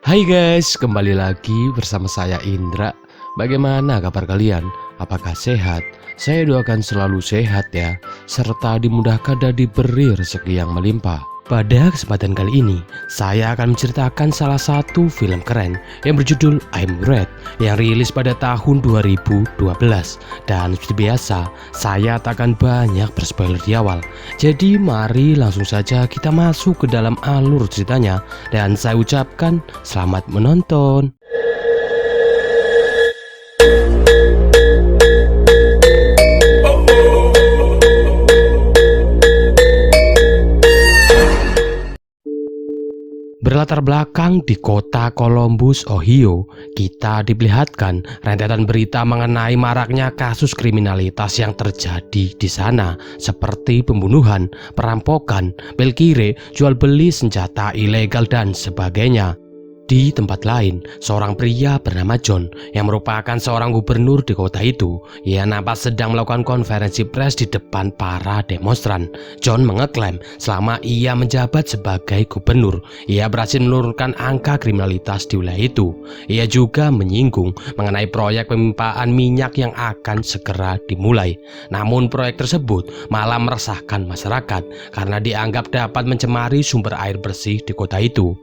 Hai guys, kembali lagi bersama saya Indra. Bagaimana kabar kalian? Apakah sehat? Saya doakan selalu sehat ya, serta dimudahkan dan diberi rezeki yang melimpah. Pada kesempatan kali ini, saya akan menceritakan salah satu film keren yang berjudul I'm Red yang rilis pada tahun 2012. Dan seperti biasa, saya tak akan banyak berspoiler di awal. Jadi mari langsung saja kita masuk ke dalam alur ceritanya. Dan saya ucapkan selamat menonton. Berlatar belakang di kota Columbus, Ohio, kita diperlihatkan rentetan berita mengenai maraknya kasus kriminalitas yang terjadi di sana, seperti pembunuhan, perampokan, bel kiri, jual beli senjata ilegal, dan sebagainya. Di tempat lain, seorang pria bernama John yang merupakan seorang gubernur di kota itu, ia nampak sedang melakukan konferensi pers di depan para demonstran. John mengeklaim selama ia menjabat sebagai gubernur, ia berhasil menurunkan angka kriminalitas di wilayah itu. Ia juga menyinggung mengenai proyek pemimpaan minyak yang akan segera dimulai. Namun proyek tersebut malah meresahkan masyarakat karena dianggap dapat mencemari sumber air bersih di kota itu.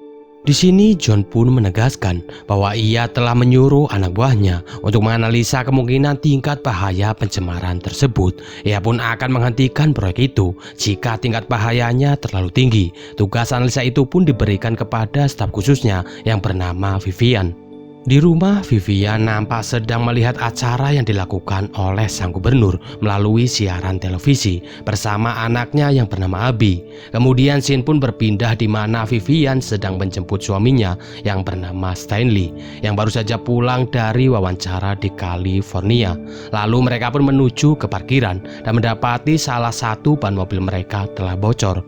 Di sini John pun menegaskan bahwa ia telah menyuruh anak buahnya untuk menganalisa kemungkinan tingkat bahaya pencemaran tersebut. Ia pun akan menghentikan proyek itu jika tingkat bahayanya terlalu tinggi. Tugas analisa itu pun diberikan kepada staf khususnya yang bernama Vivian. Di rumah, Vivian nampak sedang melihat acara yang dilakukan oleh sang gubernur melalui siaran televisi bersama anaknya yang bernama Abby. Kemudian scene pun berpindah di mana Vivian sedang menjemput suaminya yang bernama Stanley yang baru saja pulang dari wawancara di California. Lalu mereka pun menuju ke parkiran dan mendapati salah satu ban mobil mereka telah bocor.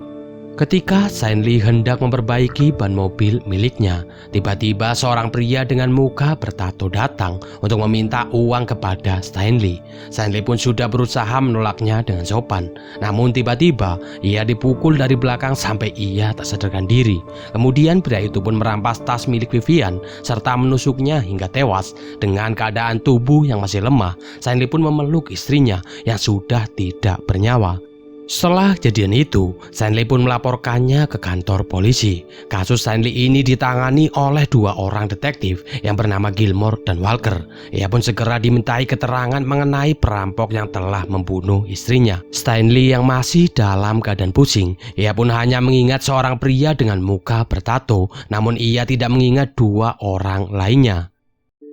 Ketika Stanley hendak memperbaiki ban mobil miliknya, tiba-tiba seorang pria dengan muka bertato datang untuk meminta uang kepada Stanley. Stanley pun sudah berusaha menolaknya dengan sopan, namun tiba-tiba ia dipukul dari belakang sampai ia tak sadarkan diri. Kemudian pria itu pun merampas tas milik Vivian serta menusuknya hingga tewas. Dengan keadaan tubuh yang masih lemah, Stanley pun memeluk istrinya yang sudah tidak bernyawa. Setelah kejadian itu, Stanley pun melaporkannya ke kantor polisi. Kasus Stanley ini ditangani oleh dua orang detektif yang bernama Gilmore dan Walker. Ia pun segera dimintai keterangan mengenai perampok yang telah membunuh istrinya. Stanley yang masih dalam keadaan pusing, ia pun hanya mengingat seorang pria dengan muka bertato, namun ia tidak mengingat dua orang lainnya.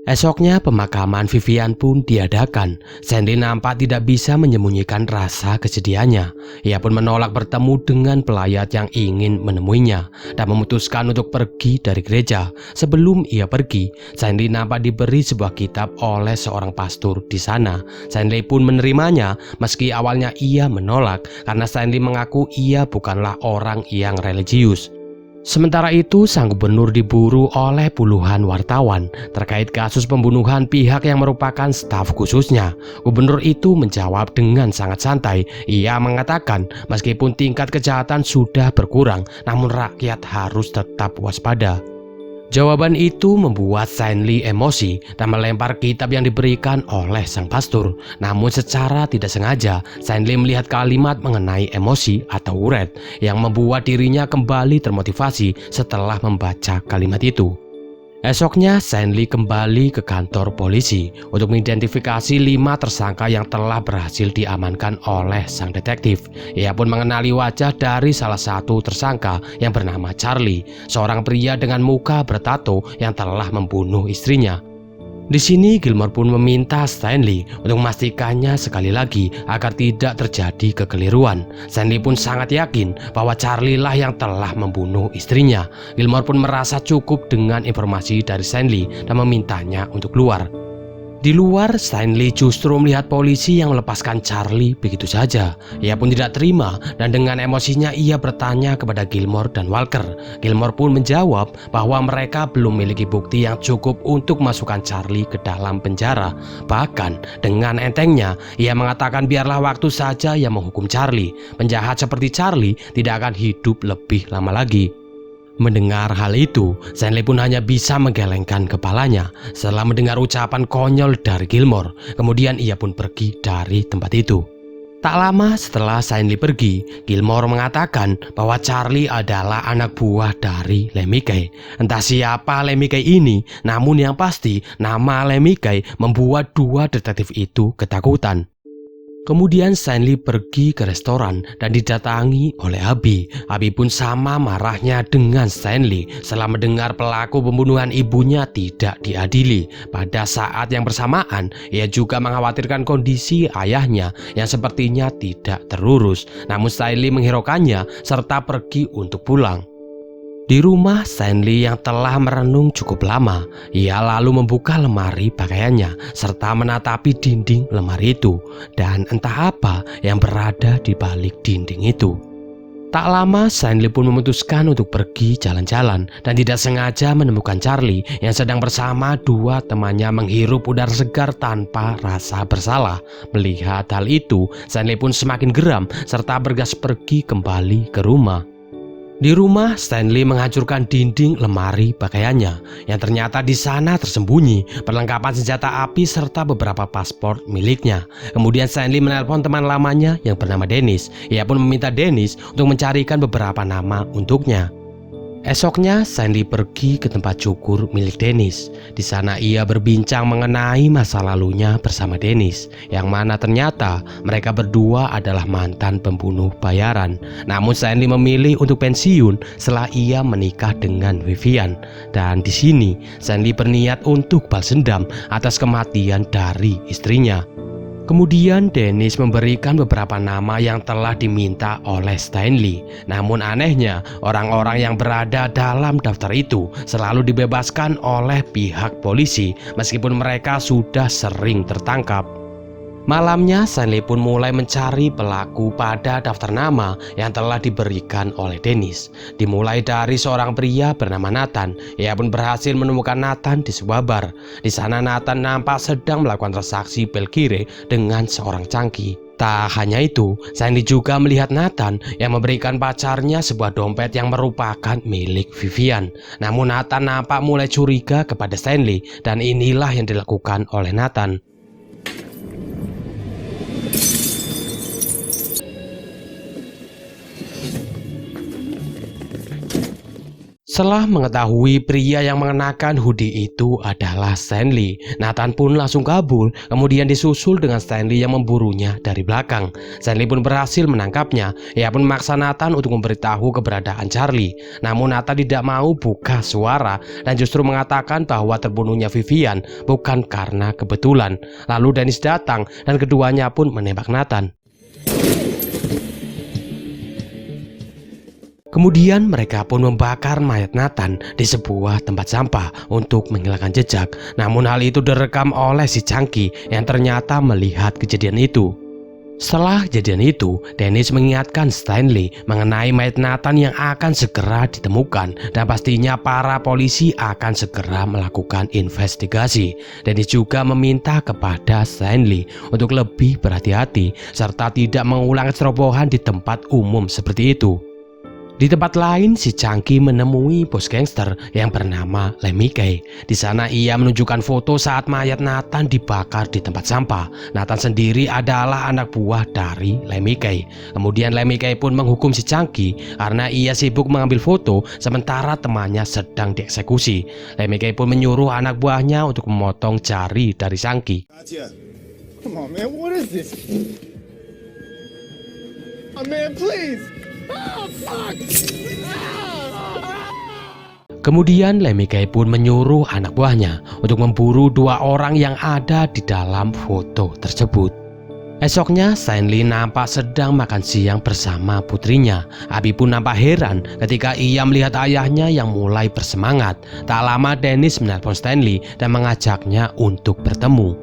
Esoknya pemakaman Vivian pun diadakan. Stanley nampak tidak bisa menyembunyikan rasa kesedihannya. Ia pun menolak bertemu dengan pelayat yang ingin menemuinya dan memutuskan untuk pergi dari gereja. Sebelum ia pergi, Stanley nampak diberi sebuah kitab oleh seorang pastor di sana. Stanley pun menerimanya meski awalnya ia menolak karena Stanley mengaku ia bukanlah orang yang religius. Sementara itu, sang gubernur diburu oleh puluhan wartawan terkait kasus pembunuhan pihak yang merupakan staf khususnya. Gubernur itu menjawab dengan sangat santai. Ia mengatakan meskipun tingkat kejahatan sudah berkurang, namun rakyat harus tetap waspada. Jawaban itu membuat Stanley emosi dan melempar kitab yang diberikan oleh sang pastor. Namun secara tidak sengaja, Stanley melihat kalimat mengenai emosi atau uret yang membuat dirinya kembali termotivasi setelah membaca kalimat itu. Esoknya, Stanley kembali ke kantor polisi untuk mengidentifikasi 5 tersangka yang telah berhasil diamankan oleh sang detektif. Ia pun mengenali wajah dari salah satu tersangka yang bernama Charlie, seorang pria dengan muka bertato yang telah membunuh istrinya. Di sini Gilmore pun meminta Stanley untuk memastikannya sekali lagi agar tidak terjadi kekeliruan. Stanley pun sangat yakin bahwa Charlie lah yang telah membunuh istrinya. Gilmore pun merasa cukup dengan informasi dari Stanley dan memintanya untuk keluar. Di luar, Stanley justru melihat polisi yang melepaskan Charlie begitu saja. Ia pun tidak terima dan dengan emosinya ia bertanya kepada Gilmore dan Walker. Gilmore pun menjawab bahwa mereka belum memiliki bukti yang cukup untuk masukkan Charlie ke dalam penjara. Bahkan dengan entengnya, ia mengatakan biarlah waktu saja yang menghukum Charlie. Penjahat seperti Charlie tidak akan hidup lebih lama lagi. Mendengar hal itu, Stanley pun hanya bisa menggelengkan kepalanya setelah mendengar ucapan konyol dari Gilmore. Kemudian ia pun pergi dari tempat itu. Tak lama setelah Stanley pergi, Gilmore mengatakan bahwa Charlie adalah anak buah dari Lemmy Kay. Entah siapa Lemmy Kay ini, namun yang pasti nama Lemmy Kay membuat dua detektif itu ketakutan. Kemudian Stanley pergi ke restoran dan didatangi oleh Abby. Abby pun sama marahnya dengan Stanley setelah mendengar pelaku pembunuhan ibunya tidak diadili. Pada saat yang bersamaan, ia juga mengkhawatirkan kondisi ayahnya yang sepertinya tidak terurus. Namun Stanley menghiraukannya serta pergi untuk pulang. Di rumah Stanley yang telah merenung cukup lama, ia lalu membuka lemari pakaiannya serta menatapi dinding lemari itu, dan entah apa yang berada di balik dinding itu. Tak lama Stanley pun memutuskan untuk pergi jalan-jalan dan tidak sengaja menemukan Charlie yang sedang bersama dua temannya menghirup udara segar tanpa rasa bersalah. Melihat hal itu, Stanley pun semakin geram serta bergegas pergi kembali ke rumah. Di rumah, Stanley menghancurkan dinding lemari pakaiannya yang ternyata di sana tersembunyi perlengkapan senjata api serta beberapa paspor miliknya. Kemudian Stanley menelpon teman lamanya yang bernama Dennis. Ia pun meminta Dennis untuk mencarikan beberapa nama untuknya. Esoknya, Stanley pergi ke tempat cukur milik Dennis. Di sana ia berbincang mengenai masa lalunya bersama Dennis, yang mana ternyata mereka berdua adalah mantan pembunuh bayaran. Namun Stanley memilih untuk pensiun setelah ia menikah dengan Vivian. Dan di sini Stanley berniat untuk balas dendam atas kematian dari istrinya. Kemudian Dennis memberikan beberapa nama yang telah diminta oleh Stanley. Namun anehnya, orang-orang yang berada dalam daftar itu selalu dibebaskan oleh pihak polisi meskipun mereka sudah sering tertangkap. Malamnya Stanley pun mulai mencari pelaku pada daftar nama yang telah diberikan oleh Dennis. Dimulai dari seorang pria bernama Nathan. Ia pun berhasil menemukan Nathan di sebuah bar. Di sana Nathan nampak sedang melakukan transaksi bel kiri dengan seorang cangki. Tak hanya itu, Stanley juga melihat Nathan yang memberikan pacarnya sebuah dompet yang merupakan milik Vivian. Namun Nathan nampak mulai curiga kepada Stanley dan inilah yang dilakukan oleh Nathan. Setelah mengetahui pria yang mengenakan hoodie itu adalah Stanley, Nathan pun langsung kabur, kemudian disusul dengan Stanley yang memburunya dari belakang. Stanley pun berhasil menangkapnya. Ia pun memaksa Nathan untuk memberitahu keberadaan Charlie. Namun Nathan tidak mau buka suara dan justru mengatakan bahwa terbunuhnya Vivian bukan karena kebetulan. Lalu Dennis datang dan keduanya pun menembak Nathan. Kemudian mereka pun membakar mayat Nathan di sebuah tempat sampah untuk menghilangkan jejak. Namun hal itu direkam oleh si Chunky yang ternyata melihat kejadian itu. Setelah kejadian itu, Dennis mengingatkan Stanley mengenai mayat Nathan yang akan segera ditemukan dan pastinya para polisi akan segera melakukan investigasi. Dennis juga meminta kepada Stanley untuk lebih berhati-hati serta tidak mengulang cerobohan di tempat umum seperti itu. Di tempat lain, si Chunky menemui bos gangster yang bernama Lemmy Kay. Di sana ia menunjukkan foto saat mayat Nathan dibakar di tempat sampah. Nathan sendiri adalah anak buah dari Lemmy Kay. Kemudian Lemmy Kay pun menghukum si Chunky karena ia sibuk mengambil foto sementara temannya sedang dieksekusi. Lemmy Kay pun menyuruh anak buahnya untuk memotong jari dari Chunky. Come on, man. What is this? Oh, man, please. Oh, fuck. Kemudian Lemmy Kay pun menyuruh anak buahnya untuk memburu dua orang yang ada di dalam foto tersebut. Esoknya Stanley nampak sedang makan siang bersama putrinya. Abby pun nampak heran ketika ia melihat ayahnya yang mulai bersemangat. Tak lama Dennis menelpon Stanley dan mengajaknya untuk bertemu.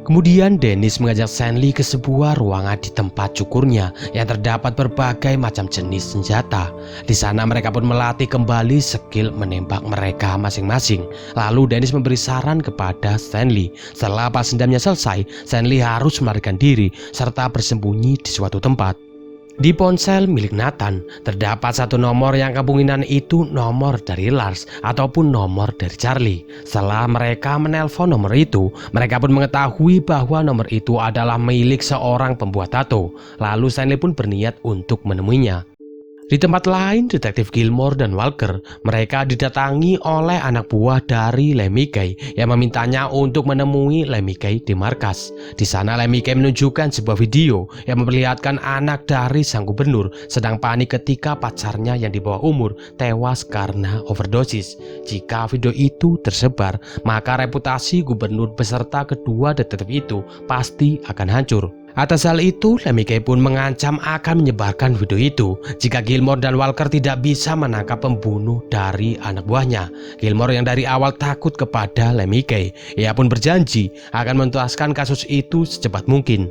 Kemudian Dennis mengajak Stanley ke sebuah ruangan di tempat cukurnya yang terdapat berbagai macam jenis senjata. Di sana mereka pun melatih kembali skill menembak mereka masing-masing. Lalu Dennis memberi saran kepada Stanley. Setelah balas dendamnya selesai, Stanley harus melarikan diri serta bersembunyi di suatu tempat. Di ponsel milik Nathan terdapat satu nomor yang kemungkinan itu nomor dari Lars ataupun nomor dari Charlie. Setelah mereka menelpon nomor itu, mereka pun mengetahui bahwa nomor itu adalah milik seorang pembuat tato. Lalu Stanley pun berniat untuk menemuinya. Di tempat lain, detektif Gilmore dan Walker, mereka didatangi oleh anak buah dari Lemmy Kay yang memintanya untuk menemui Lemmy Kay di markas. Di sana Lemmy Kay menunjukkan sebuah video yang memperlihatkan anak dari sang gubernur sedang panik ketika pacarnya yang di bawah umur tewas karena overdosis. Jika video itu tersebar, maka reputasi gubernur beserta kedua detektif itu pasti akan hancur. Atas hal itu, Lemmy Kay pun mengancam akan menyebarkan video itu jika Gilmore dan Walker tidak bisa menangkap pembunuh dari anak buahnya. Gilmore yang dari awal takut kepada Lemmy Kay, ia pun berjanji akan menuntaskan kasus itu secepat mungkin.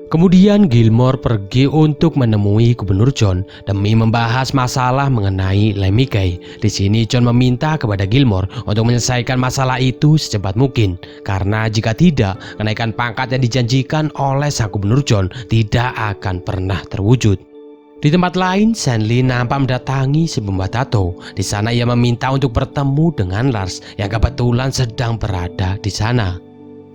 Kemudian Gilmore pergi untuk menemui Gubernur John demi membahas masalah mengenai Lemmy Kay. Di sini John meminta kepada Gilmore untuk menyelesaikan masalah itu secepat mungkin, karena jika tidak, kenaikan pangkat yang dijanjikan oleh sang Gubernur John tidak akan pernah terwujud. Di tempat lain, Stanley nampak mendatangi si pembuat tato. Di sana ia meminta untuk bertemu dengan Lars yang kebetulan sedang berada di sana.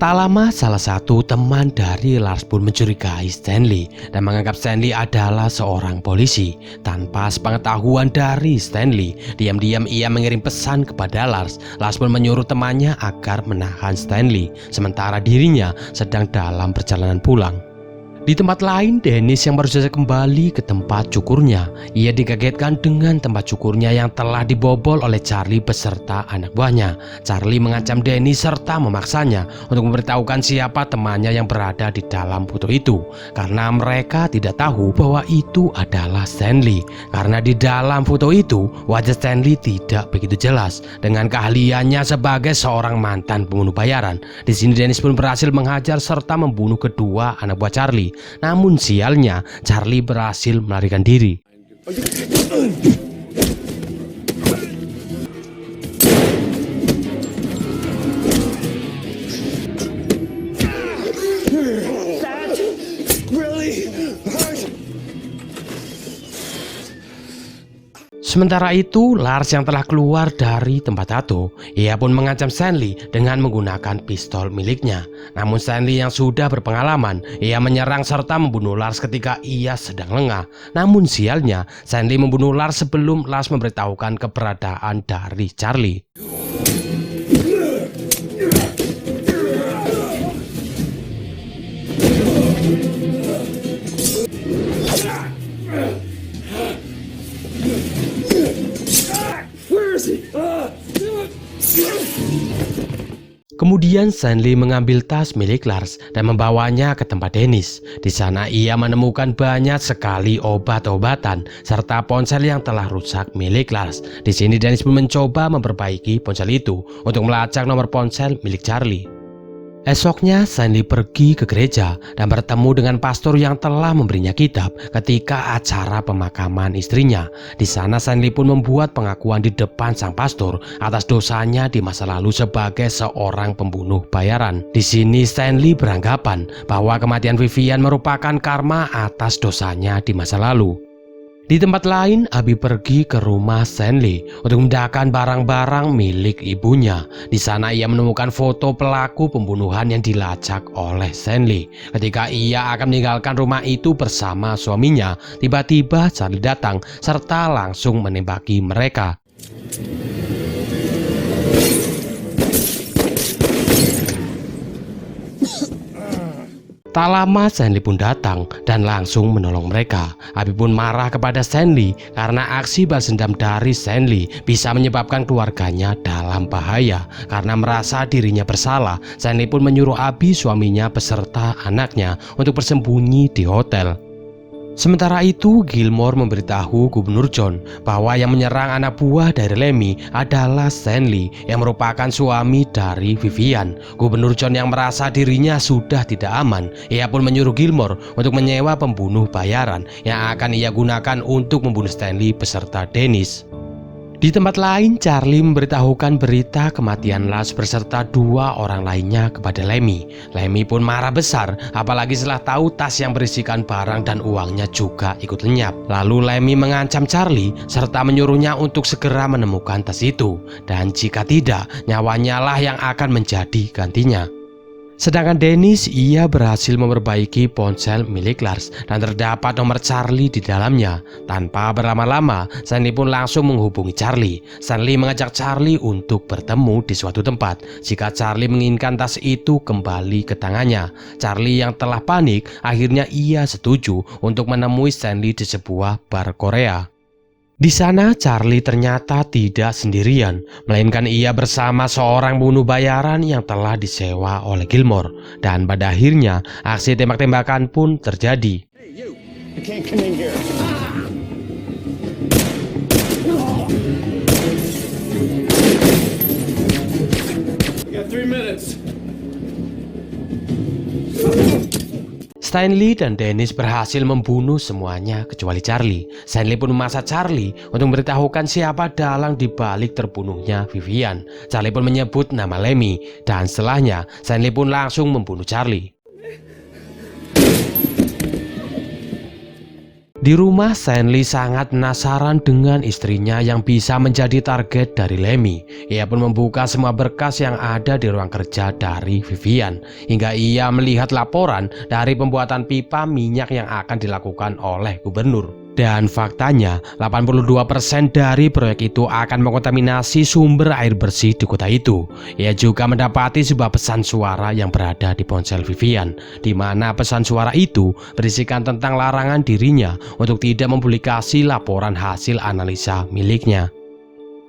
Tak lama, salah satu teman dari Lars pun mencurigai Stanley dan menganggap Stanley adalah seorang polisi. Tanpa sepengetahuan dari Stanley, diam-diam ia mengirim pesan kepada Lars. Lars pun menyuruh temannya agar menahan Stanley, sementara dirinya sedang dalam perjalanan pulang. Di tempat lain, Dennis yang baru saja kembali ke tempat cukurnya. Ia dikagetkan dengan tempat cukurnya yang telah dibobol oleh Charlie beserta anak buahnya. Charlie mengancam Dennis serta memaksanya untuk memberitahukan siapa temannya yang berada di dalam foto itu, karena mereka tidak tahu bahwa itu adalah Stanley. Karena di dalam foto itu, wajah Stanley tidak begitu jelas. Dengan keahliannya sebagai seorang mantan pembunuh bayaran, di sini Dennis pun berhasil menghajar serta membunuh kedua anak buah Charlie. Namun sialnya, Charlie berhasil melarikan diri. Sementara itu, Lars yang telah keluar dari tempat tato, ia pun mengancam Stanley dengan menggunakan pistol miliknya. Namun Stanley yang sudah berpengalaman, ia menyerang serta membunuh Lars ketika ia sedang lengah. Namun sialnya, Stanley membunuh Lars sebelum Lars memberitahukan keberadaan dari Charlie. Kemudian Stanley mengambil tas milik Lars dan membawanya ke tempat Dennis. Di sana ia menemukan banyak sekali obat-obatan serta ponsel yang telah rusak milik Lars. Di sini Dennis pun mencoba memperbaiki ponsel itu untuk melacak nomor ponsel milik Charlie. Esoknya Stanley pergi ke gereja dan bertemu dengan pastor yang telah memberinya kitab ketika acara pemakaman istrinya. Di sana Stanley pun membuat pengakuan di depan sang pastor atas dosanya di masa lalu sebagai seorang pembunuh bayaran. Di sini Stanley beranggapan bahwa kematian Vivian merupakan karma atas dosanya di masa lalu. Di tempat lain, Abby pergi ke rumah Stanley untuk memindahkan barang-barang milik ibunya. Di sana ia menemukan foto pelaku pembunuhan yang dilacak oleh Stanley. Ketika ia akan meninggalkan rumah itu bersama suaminya, tiba-tiba Charlie datang serta langsung menembaki mereka. Tak lama Stanley pun datang dan langsung menolong mereka. Abby pun marah kepada Stanley karena aksi balas dendam dari Stanley bisa menyebabkan keluarganya dalam bahaya. Karena merasa dirinya bersalah, Stanley pun menyuruh Abby, suaminya beserta anaknya untuk bersembunyi di hotel. Sementara itu, Gilmore memberitahu Gubernur John bahwa yang menyerang anak buah dari Lemmy adalah Stanley yang merupakan suami dari Vivian. Gubernur John yang merasa dirinya sudah tidak aman, ia pun menyuruh Gilmore untuk menyewa pembunuh bayaran yang akan ia gunakan untuk membunuh Stanley beserta Dennis. Di tempat lain, Charlie memberitahukan berita kematian Lars beserta 2 orang lainnya kepada Lemmy. Lemmy pun marah besar, apalagi setelah tahu tas yang berisikan barang dan uangnya juga ikut lenyap. Lalu Lemmy mengancam Charlie serta menyuruhnya untuk segera menemukan tas itu. Dan jika tidak, nyawanya lah yang akan menjadi gantinya. Sedangkan Dennis, ia berhasil memperbaiki ponsel milik Lars dan terdapat nomor Charlie di dalamnya. Tanpa berlama-lama, Stanley pun langsung menghubungi Charlie. Stanley mengajak Charlie untuk bertemu di suatu tempat jika Charlie menginginkan tas itu kembali ke tangannya. Charlie yang telah panik, akhirnya ia setuju untuk menemui Stanley di sebuah bar Korea. Di sana Charlie ternyata tidak sendirian, melainkan ia bersama seorang bunuh bayaran yang telah disewa oleh Gilmore. Dan pada akhirnya aksi tembak-tembakan pun terjadi. Hey, you can't come in here. You got 3 minutes. Stanley dan Dennis berhasil membunuh semuanya kecuali Charlie. Stanley pun memaksa Charlie untuk memberitahukan siapa dalang di balik terbunuhnya Vivian. Charlie pun menyebut nama Lemmy dan setelahnya Stanley pun langsung membunuh Charlie. Di rumah, Stanley sangat penasaran dengan istrinya yang bisa menjadi target dari Lemmy. Ia pun membuka semua berkas yang ada di ruang kerja dari Vivian, hingga ia melihat laporan dari pembuatan pipa minyak yang akan dilakukan oleh gubernur. Dan faktanya, 82% dari proyek itu akan mengontaminasi sumber air bersih di kota itu. Ia juga mendapati sebuah pesan suara yang berada di ponsel Vivian, di mana pesan suara itu berisikan tentang larangan dirinya untuk tidak mempublikasi laporan hasil analisa miliknya.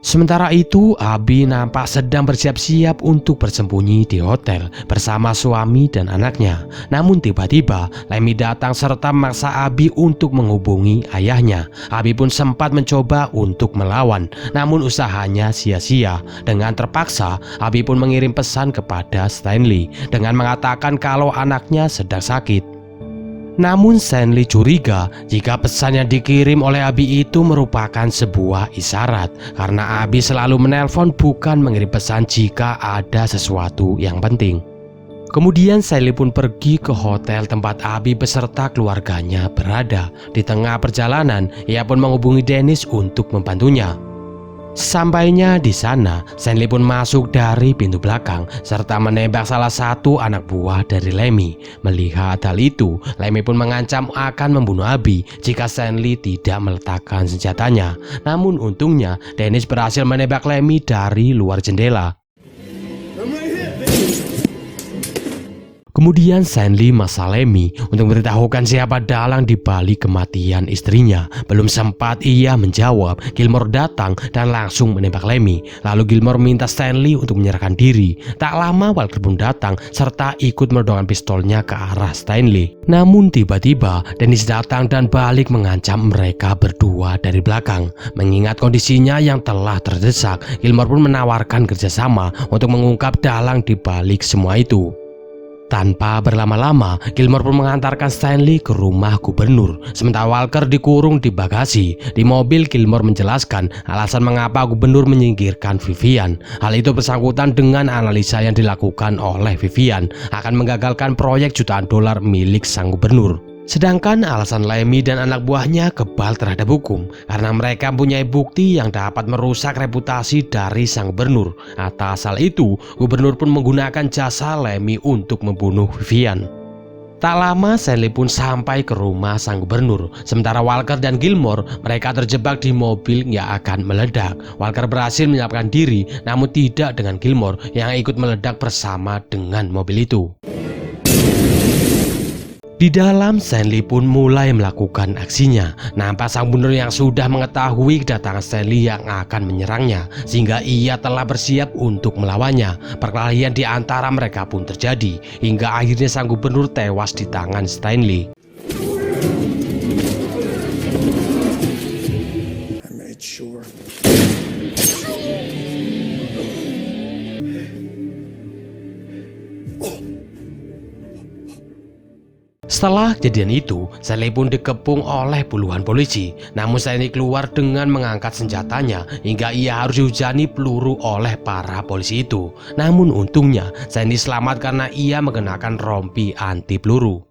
Sementara itu, Abby nampak sedang bersiap-siap untuk bersembunyi di hotel bersama suami dan anaknya. Namun tiba-tiba Lemmy datang serta memaksa Abby untuk menghubungi ayahnya. Abby pun sempat mencoba untuk melawan, namun usahanya sia-sia. Dengan terpaksa, Abby pun mengirim pesan kepada Stanley dengan mengatakan kalau anaknya sedang sakit. Namun Stanley curiga jika pesan yang dikirim oleh Abby itu merupakan sebuah isyarat, karena Abby selalu menelpon bukan mengirim pesan jika ada sesuatu yang penting. Kemudian Stanley pun pergi ke hotel tempat Abby beserta keluarganya berada. Di tengah perjalanan, ia pun menghubungi Dennis untuk membantunya. Sampainya di sana, Stanley pun masuk dari pintu belakang serta menembak salah satu anak buah dari Lemmy. Melihat hal itu, Lemmy pun mengancam akan membunuh Abby jika Stanley tidak meletakkan senjatanya. Namun untungnya, Dennis berhasil menembak Lemmy dari luar jendela. Kemudian Stanley memaksa Lemmy untuk memberitahukan siapa dalang di balik kematian istrinya. Belum sempat ia menjawab, Gilmore datang dan langsung menembak Lemmy. Lalu Gilmore minta Stanley untuk menyerahkan diri. Tak lama Walker pun datang serta ikut menodongkan pistolnya ke arah Stanley. Namun tiba-tiba Dennis datang dan balik mengancam mereka berdua dari belakang. Mengingat kondisinya yang telah terdesak, Gilmore pun menawarkan kerjasama untuk mengungkap dalang di balik semua itu. Tanpa berlama-lama, Gilmore pun mengantarkan Stanley ke rumah gubernur, sementara Walker dikurung di bagasi. Di mobil, Gilmore menjelaskan alasan mengapa gubernur menyingkirkan Vivian. Hal itu bersangkutan dengan analisa yang dilakukan oleh Vivian akan menggagalkan proyek jutaan dolar milik sang gubernur. Sedangkan alasan Lemmy dan anak buahnya kebal terhadap hukum karena mereka mempunyai bukti yang dapat merusak reputasi dari sang gubernur. Atas hal itu, gubernur pun menggunakan jasa Lemmy untuk membunuh Vivian. Tak lama Stanley pun sampai ke rumah sang gubernur. Sementara Walker dan Gilmore, mereka terjebak di mobil yang akan meledak. Walker berhasil menyelamatkan diri, namun tidak dengan Gilmore yang ikut meledak bersama dengan mobil itu. Di dalam, Stanley pun mulai melakukan aksinya. Nampak sang bunuh yang sudah mengetahui kedatangan Stanley yang akan menyerangnya, sehingga ia telah bersiap untuk melawannya. Perkelahian di antara mereka pun terjadi, hingga akhirnya sang gubernur tewas di tangan Stanley. I made sure. Setelah kejadian itu, Stanley pun dikepung oleh puluhan polisi. Namun Stanley keluar dengan mengangkat senjatanya hingga ia harus dihujani peluru oleh para polisi itu. Namun untungnya Stanley selamat karena ia mengenakan rompi anti peluru.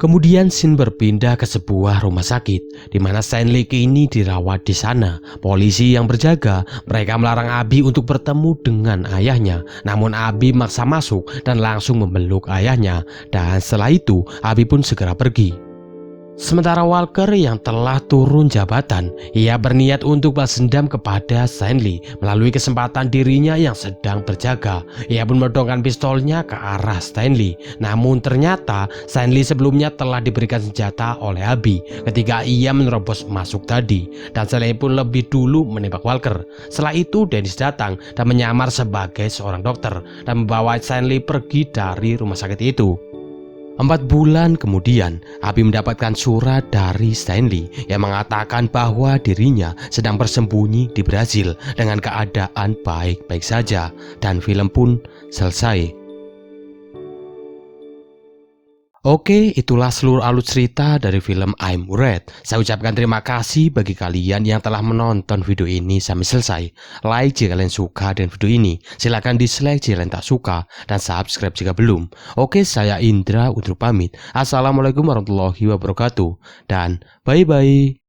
Kemudian scene berpindah ke sebuah rumah sakit di mana Stanley kini dirawat di sana. Polisi yang berjaga, mereka melarang Abby untuk bertemu dengan ayahnya. Namun Abby maksa masuk dan langsung memeluk ayahnya. Dan setelah itu Abby pun segera pergi. Sementara Walker yang telah turun jabatan, ia berniat untuk balas dendam kepada Stanley melalui kesempatan dirinya yang sedang berjaga. Ia pun menodongkan pistolnya ke arah Stanley. Namun ternyata Stanley sebelumnya telah diberikan senjata oleh Abby ketika ia menerobos masuk tadi. Dan Stanley pun lebih dulu menembak Walker. Setelah itu Dennis datang dan menyamar sebagai seorang dokter dan membawa Stanley pergi dari rumah sakit itu. 4 bulan kemudian, Abby mendapatkan surat dari Stanley yang mengatakan bahwa dirinya sedang bersembunyi di Brasil dengan keadaan baik-baik saja, dan film pun selesai. Oke, itulah seluruh alur cerita dari film I'm Red. Saya ucapkan terima kasih bagi kalian yang telah menonton video ini sampai selesai. Like jika kalian suka dengan video ini, silahkan dislike jika kalian tak suka, dan subscribe jika belum. Oke, saya Indra undur pamit. Assalamualaikum warahmatullahi wabarakatuh, dan bye-bye.